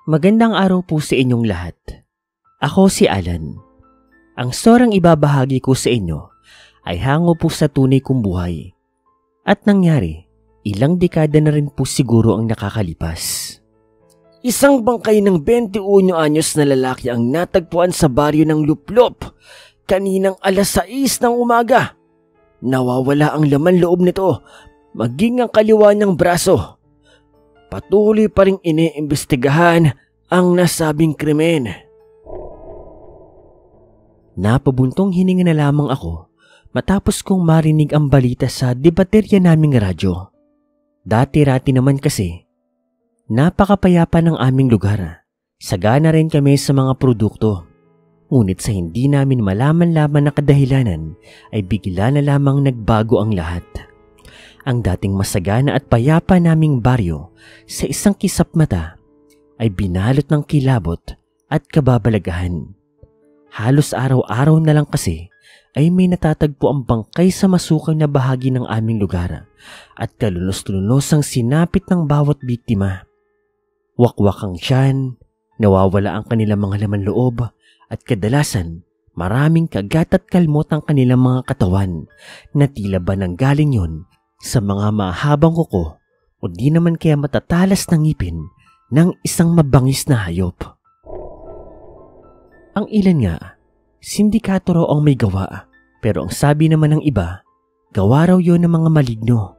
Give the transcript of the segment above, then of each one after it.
Magandang araw po sa inyong lahat. Ako si Alan. Ang storang ibabahagi ko sa inyo ay hango po sa tunay kong buhay. At nangyari, ilang dekada na rin po siguro ang nakakalipas. Isang bangkay ng 21 anyos na lalaki ang natagpuan sa baryo ng Luplop kaninang alas 6 ng umaga. Nawawala ang laman loob nito, maging ang kaliwa niyang braso. Patuloy pa ring iniimbestigahan ang nasabing krimen. Napabuntong hininga na lamang ako matapos kong marinig ang balita sa debaterya naming radyo. Dati-rati naman kasi, napakapayapa ng aming lugar. Sagana rin kami sa mga produkto. Ngunit sa hindi namin malaman-laman na kadahilanan ay bigla na lamang nagbago ang lahat. Ang dating masagana at payapa naming baryo sa isang kisap mata ay binalot ng kilabot at kababalagahan. Halos araw-araw na lang kasi ay may natatagpo ang bangkay sa masukal na bahagi ng aming lugar at kalunos-lunos ang sinapit ng bawat biktima. Wakwak ang tiyan, nawawala ang kanilang mga laman loob at kadalasan maraming kagat at kalmot ang kanilang mga katawan na tila ba nanggaling yon sa mga mahabang kuko o di naman kaya matatalas ng ngipin ng isang mabangis na hayop. Ang ilan nga, sindikato raw ang may gawa, pero ang sabi naman ng iba, gawa raw yon ng mga maligno.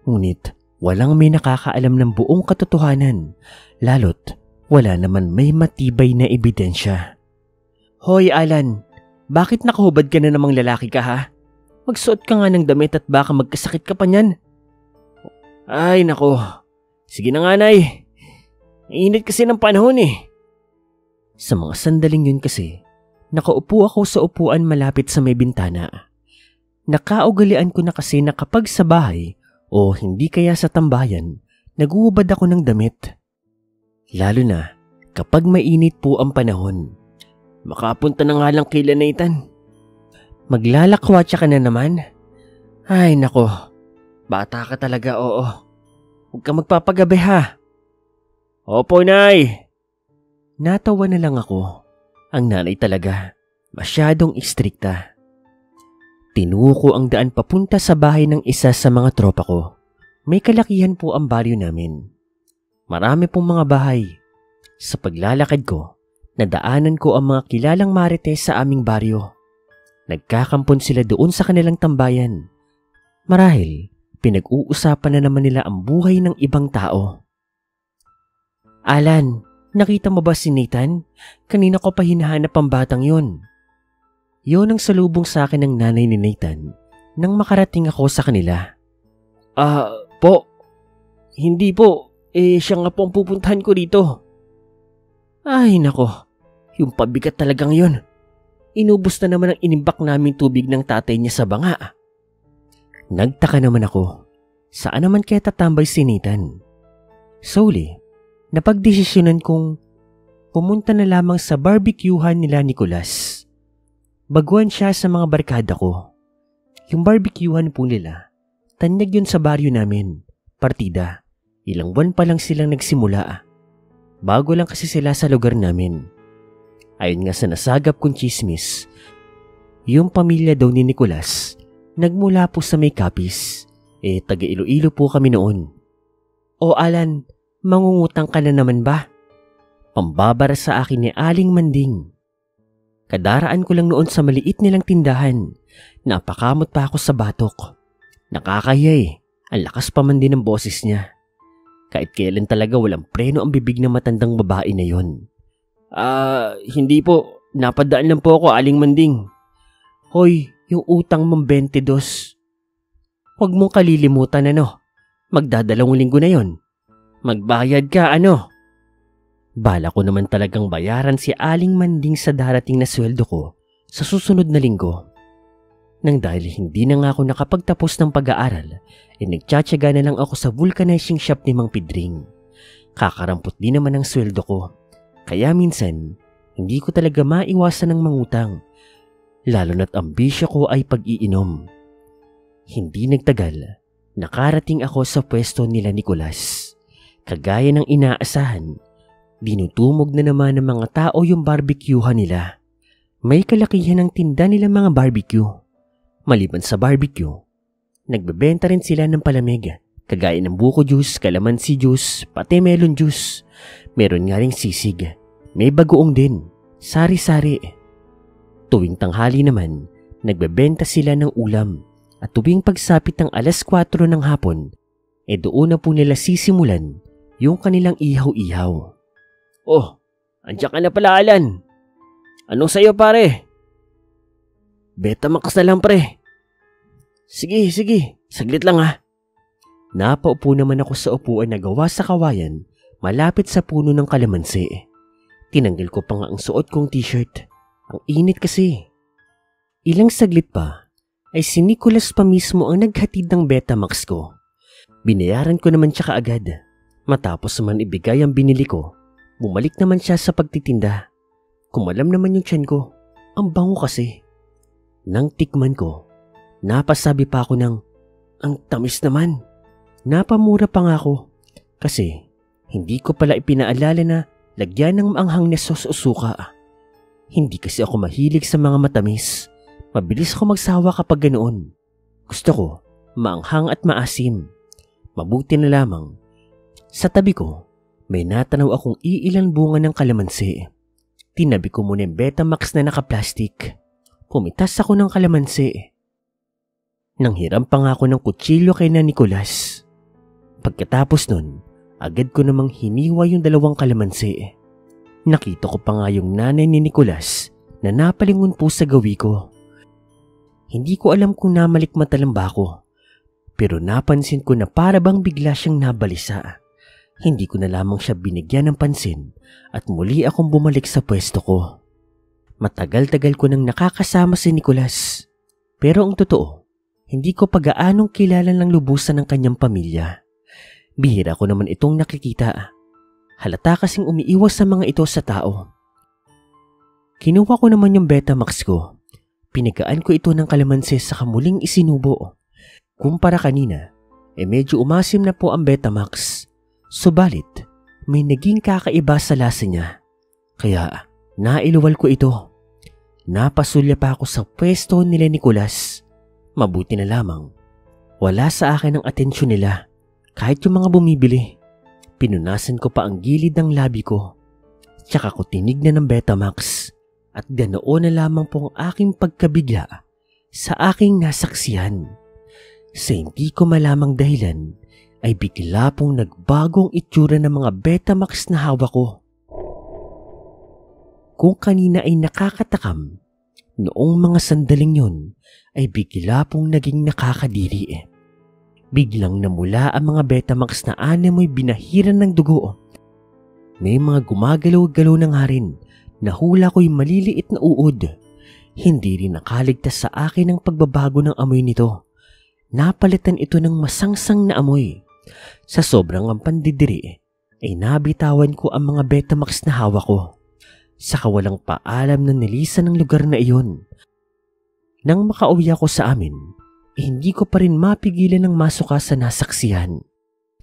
Ngunit walang may nakakaalam ng buong katotohanan, lalo't wala naman may matibay na ebidensya. Hoy Alan, bakit nakahubad ka na namang lalaki ka ha? Magsuot ka nga ng damit at baka magkasakit ka pa niyan. Ay nako, sige na nga nay. Init kasi ng panahon eh. Sa mga sandaling yun kasi, nakaupo ako sa upuan malapit sa may bintana. Nakaugalian ko na kasi na kapag sa bahay o hindi kaya sa tambayan, naguhubad ako ng damit. Lalo na kapag mainit po ang panahon. Makapunta na nga lang kay Nathan. Maglalakwatsa ka na naman? Ay nako, bata ka talaga, oo. Huwag ka magpapagabi ha. Opo nay. Natawa na lang ako. Ang nanay talaga, masyadong istrikta. Tinuko ang daan papunta sa bahay ng isa sa mga tropa ko. May kalakihan po ang baryo namin. Marami pong mga bahay. Sa paglalakad ko, nadaanan ko ang mga kilalang marites sa aming baryo. Nagkakampon sila doon sa kanilang tambayan. Marahil, pinag-uusapan na naman nila ang buhay ng ibang tao. Alan, nakita mo ba si Nathan? Kanina ko pa hinahanap ang batang yun. Yun ang salubong sa akin ng nanay ni Nathan nang makarating ako sa kanila. Po. Hindi po. Siya nga po ang pupuntahan ko dito. Ay nako, yung pabigat talagang yun. Inubos na naman ang inimbak naming tubig ng tatay niya sa banga. Nagtaka naman ako. Saan naman kaya tatambay si Nathan? Solely, napagdesisyonan kong pumunta na lamang sa barbecuehan nila Nicolas. Baguhan siya sa mga barkada ko. Yung barbecuehan po nila, tanyag yun sa baryo namin. Partida, ilang buwan pa lang silang nagsimula. Bago lang kasi sila sa lugar namin. Ayon nga sa nasagap kong chismis, yung pamilya daw ni Nicolas nagmula po sa may Capiz. Taga Iloilo po kami noon. O Alan, mangungutang ka na naman ba? Pambabara sa akin ni Aling Manding. Kadaraan ko lang noon sa maliit nilang tindahan. Napakamot pa ako sa batok. Nakakahiya ang lakas pa man din ng boses niya. Kahit kailan talaga walang preno ang bibig ng matandang babae na yon. Hindi po. Napadaan lang po ako, Aling Manding. Hoy, yung utang mong 22. Huwag mong kalilimutan Magdadalawang linggo na yon. Magbayad ka Bala ko naman talagang bayaran si Aling Manding sa darating na sweldo ko sa susunod na linggo. Nang dahil hindi na nga ako nakapagtapos ng pag-aaral, nagtsatsaga na lang ako sa vulcanizing shop ni Mang Pidring. Kakarampot din naman ang sweldo ko. Kaya minsan, hindi ko talaga maiwasan ng mangutang. Lalo na't ambisyo ko ay pag-iinom. Hindi nagtagal, nakarating ako sa pwesto nila Nicolas. Kagaya ng inaasahan, Dinutumog na naman ng mga tao yung barbecuehan nila. May kalakihan ng tinda nila mga barbecue. Maliban sa barbecue, nagbebenta rin sila ng palamig, kagaya ng buko juice, kalamansi juice, pati melon juice. Meron nga ring sisig. May bagoong din, sari-sari. Tuwing tanghali naman, nagbebenta sila ng ulam. At tuwing pagsapit ng 4:00 ng hapon, doon na po nila sisimulan yung kanilang ihaw-ihaw. Oh, andiyan ka na pala, Alan. Anong sayo, pare? Betamax na lang, pre. Sige, saglit lang ha. Napaupo naman ako sa upuan na gawa sa kawayan malapit sa puno ng kalamansi. Tinanggal ko pa nga ang suot kong t-shirt. Ang init kasi. Ilang saglit pa ay si Nicholas pa mismo ang naghatid ng Betamax ko. Binayaran ko naman siya kaagad. Matapos naman ibigay ang binili ko, bumalik naman siya sa pagtitinda. Kumalam naman yung tiyan ko. Ang bango kasi. Nang tikman ko, napasabi pa ako ng, ang tamis naman. Napamura pa nga ako kasi hindi ko pala ipinaalala na lagyan ng maanghang na sauce o suka. Hindi kasi ako mahilig sa mga matamis. Mabilis ako magsawa kapag ganoon. Gusto ko maanghang at maasim. Mabuti na lamang. Sa tabi ko, may natanaw akong iilang bunga ng kalamansi. Tinabi ko muna yung Betamax na nakaplastik. Pumitas ako ng kalamansi. Nanghiram pa nga ako ng kutsilyo kay na Nicholas. Pagkatapos nun, agad ko namang hiniwa yung 2 kalamansi. Nakita ko pa nga yung nanay ni Nicholas na napalingon po sa gawi ko. Hindi ko alam kung namalikmata lang ba ako, pero napansin ko na para bang bigla siyang nabalisa. Hindi ko na lamang siya binigyan ng pansin at muli akong bumalik sa pwesto ko. Matagal-tagal ko nang nakakasama si Nicholas, pero ang totoo, hindi ko pag-aanong kilala ng lubusan ng kanyang pamilya. Bihira ko naman itong nakikita. Halata kasing umiiwas sa mga ito sa tao. Kinuha ko naman yung Betamax ko. Pinagaan ko ito ng kalamansi sa muling isinubo. Kumpara kanina, medyo umasim na po ang Betamax. Subalit, may naging kakaiba sa lasa niya. Kaya, nailuwal ko ito. Napasulya pa ako sa pwesto nila Nicholas. Mabuti na lamang. Wala sa akin ang atensyon nila. Kahit yung mga bumibili. Pinunasan ko pa ang gilid ng labi ko. Tsaka ko tinignan ng Betamax. At ganoon na lamang po ang aking pagkabigla sa aking nasaksihan. Sa hindi ko malamang dahilan ay bigla pong nagbagong itsura ng mga Betamax na hawak ko. Kung kanina ay nakakatakam, noong mga sandaling yun ay bigla pong naging nakakadiri. Biglang namula ang mga Betamax na anemoy binahiran ng dugo. May mga gumagalaw-galaw na nga rin. Nahula ko yung maliliit na uod. Hindi rin nakaligtas sa akin ang pagbabago ng amoy nito. Napalitan ito ng masangsang na amoy. Sa sobrang ang pandidiri, ay nabitawan ko ang mga Betamax na hawak ko. Sa kawalang paalam na nilisan ng lugar na iyon. Nang makauwi ako sa amin, hindi ko pa rin mapigilan ng masuka sa nasaksihan.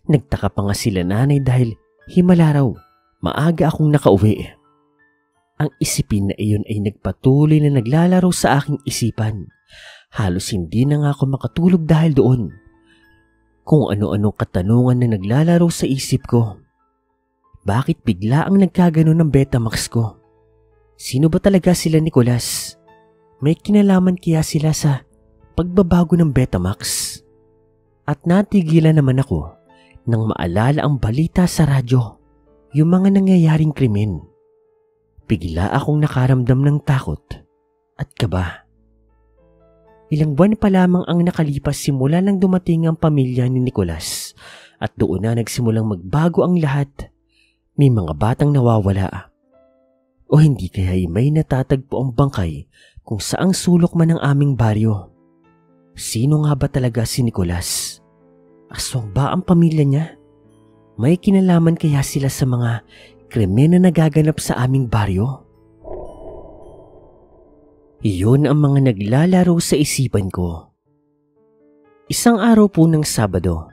Nagtaka pa nga sila nanay dahil himala raw, maaga akong nakauwi. Ang isipin na iyon ay nagpatuloy na naglalaro sa aking isipan. Halos hindi na nga ako makatulog dahil doon. Kung ano-ano katanungan na naglalaro sa isip ko. Bakit bigla ang nagkagano ng Betamax ko? Sino ba talaga sila Nicholas? May kinalaman kaya sila sa pagbabago ng Betamax? At natigilan naman ako nang maalala ang balita sa radyo, yung mga nangyayaring krimen. Bigla akong nakaramdam ng takot at kaba. Ilang buwan pa lamang ang nakalipas simula nang dumating ang pamilya ni Nicholas at doon na nagsimulang magbago ang lahat. May mga batang nawawala. O hindi kaya may natatagpo ang bangkay kung saang sulok man ng aming baryo. Sino nga ba talaga si Nicholas? Aswang ba ang pamilya niya? May kinalaman kaya sila sa mga krimen na nagaganap sa aming baryo? Iyon ang mga naglalaro sa isipan ko. Isang araw po ng Sabado,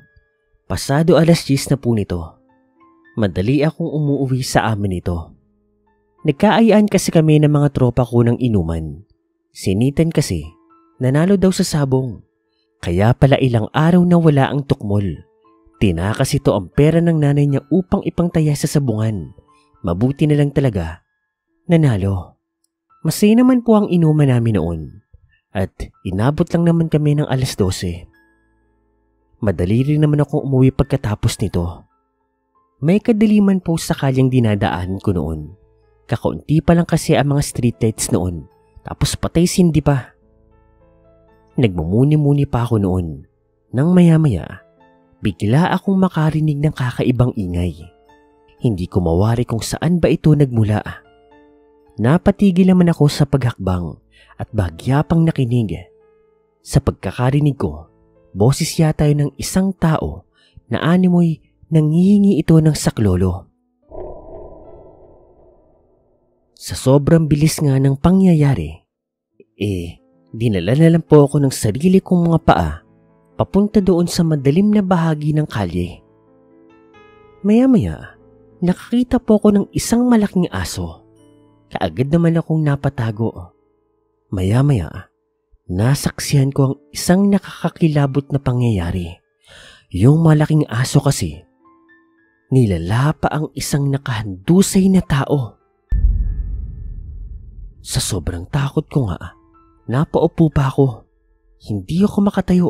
pasado 10:00 na po nito. Madali akong umuwi sa amin ito. Nagkaayaan kasi kami ng mga tropa ko ng inuman. Sinitan kasi, nanalo daw sa sabong. Kaya pala ilang araw na wala ang tukmol. Tinakas ito ang pera ng nanay niya upang ipangtaya sa sabungan. Mabuti na lang talaga, nanalo. Masaya naman po ang inuman namin noon. At inabot lang naman kami ng 12:00. Madali rin naman akong umuwi pagkatapos nito. May kadiliman po sa kalyang dinadaanan ko noon. Kakaunti pa lang kasi ang mga streetlights noon. Tapos patay sindi pa. Nagmumuni-muni pa ako noon. Nang maya-maya, bigla akong makarinig ng kakaibang ingay. Hindi ko mawari kung saan ba ito nagmula. Napatigil naman ako sa paghakbang at bagya pang nakinig. Sa pagkakarinig ko, boses yata yun ng isang tao na animoy nanghihingi ito ng saklolo. Sa sobrang bilis nga ng pangyayari, dinala na lang po ako ng sarili kong mga paa papunta doon sa madilim na bahagi ng kalye. Maya-maya, nakakita po ako ng isang malaking aso. Kaagad naman akong napatago. Maya-maya, nasaksihan ko ang isang nakakakilabot na pangyayari. Yung malaking aso kasi, nilalapa ang isang nakahandusay na tao. Sa sobrang takot ko nga, napaupo pa ako. Hindi ako makatayo.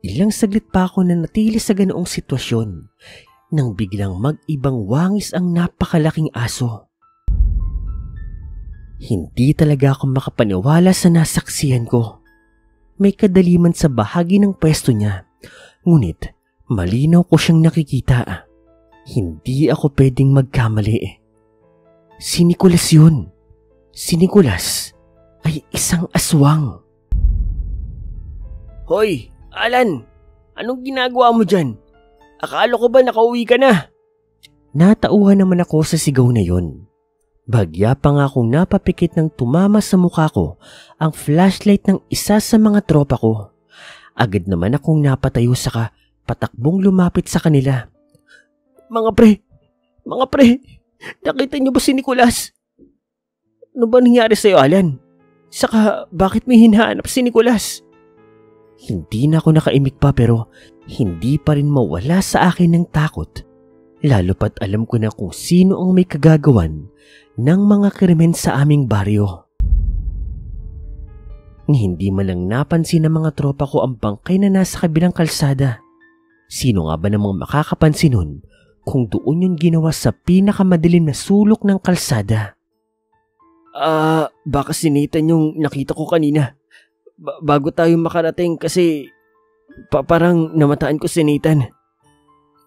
Ilang saglit pa ako na natili sa ganoong sitwasyon nang biglang mag-ibang wangis ang napakalaking aso. Hindi talaga ako makapaniwala sa nasaksihan ko. May kadaliman sa bahagi ng pwesto niya, ngunit malinaw ko siyang nakikita. Hindi ako pwedeng magkamali. Si Nicolas yun. Si Nicolas ay isang aswang. Hoy, Alan! Anong ginagawa mo dyan? Akala ko ba nakauwi ka na? Natauhan naman ako sa sigaw na yon. Bagya pa nga akong napapikit ng tumama sa mukha ko ang flashlight ng isa sa mga tropa ko. Agad naman akong napatayo saka patakbong lumapit sa kanila. Mga pre, nakita niyo ba si Nicolas? Ano ba nangyari sa'yo, Alan? Saka bakit may hinahanap si Nicolas? Hindi na ako nakaimik pa pero hindi pa rin mawala sa akin ng takot. Lalo pat alam ko na kung sino ang may kagagawan ng mga krimen sa aming baryo. Hindi man lang napansin ng mga tropa ko ang bangkay na nasa kabilang kalsada. Sino nga ba namang makakapansin nun kung doon yung ginawa sa pinakamadilim na sulok ng kalsada? Baka sinitan yung nakita ko kanina. Bago tayo makarating kasi parang namataan ko sinitan.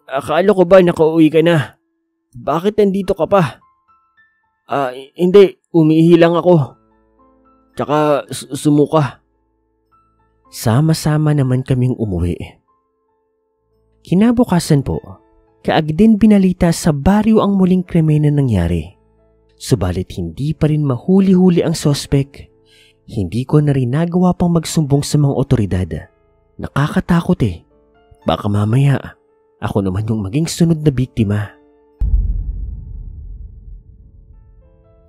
Akala ko ba nakauwi ka na? Bakit nandito ka pa? Hindi. Umiihi lang ako. Tsaka sumuka. Sama-sama naman kaming umuwi. Kinabukasan po, kaagad din binalita sa baryo ang muling krimen na nangyari. Subalit hindi pa rin mahuli-huli ang sospek. Hindi ko na rin nagawa pang magsumbong sa mga otoridad. Nakakatakot Baka mamaya ako naman yung maging sunod na biktima.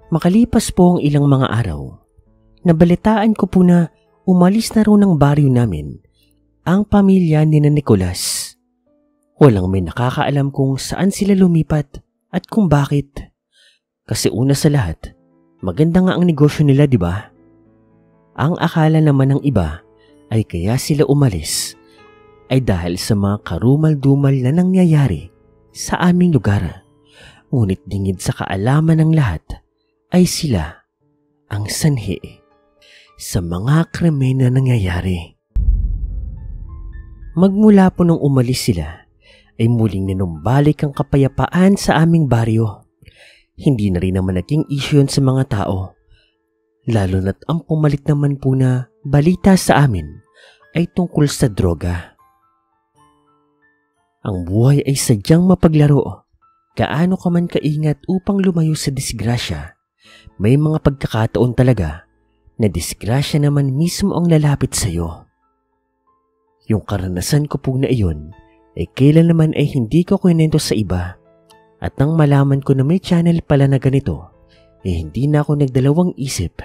Makalipas po ang ilang mga araw, nabalitaan ko po na umalis na roon ng baryo namin ang pamilya ni Nicolas. Walang may nakakaalam kung saan sila lumipat at kung bakit. Kasi una sa lahat, maganda nga ang negosyo nila, di ba? Ang akala naman ng iba ay kaya sila umalis ay dahil sa mga karumal-dumal na nangyayari sa aming lugar. Ngunit dingid sa kaalaman ng lahat ay sila ang sanhi sa mga krimen na nangyayari. Magmula po nung umalis sila ay muling nanumbalik ang kapayapaan sa aming baryo. Hindi na rin naman naging issue yun sa mga tao. Lalo na't ang pumalit naman po na balita sa amin ay tungkol sa droga. Ang buhay ay sadyang mapaglaro. Gaano ka man kaingat upang lumayo sa disgrasya, may mga pagkakataon talaga na disgrasya naman mismo ang lalapit sa iyo. Yung karanasan ko po na iyon ay kailan naman ay hindi ko kwento sa iba. At nang malaman ko na may channel pala na ganito, hindi na ako nagdalawang isip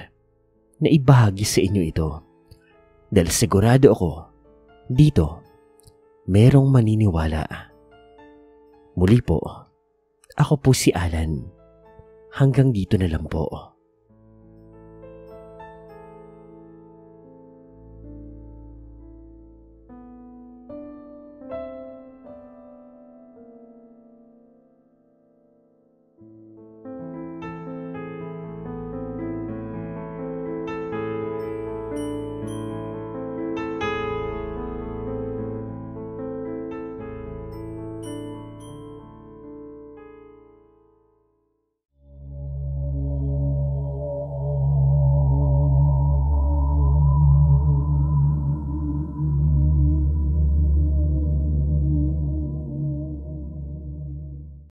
na ibahagi sa inyo ito. Dahil sigurado ako, dito, merong maniniwala. Muli po, ako po si Alan. Hanggang dito na lang po.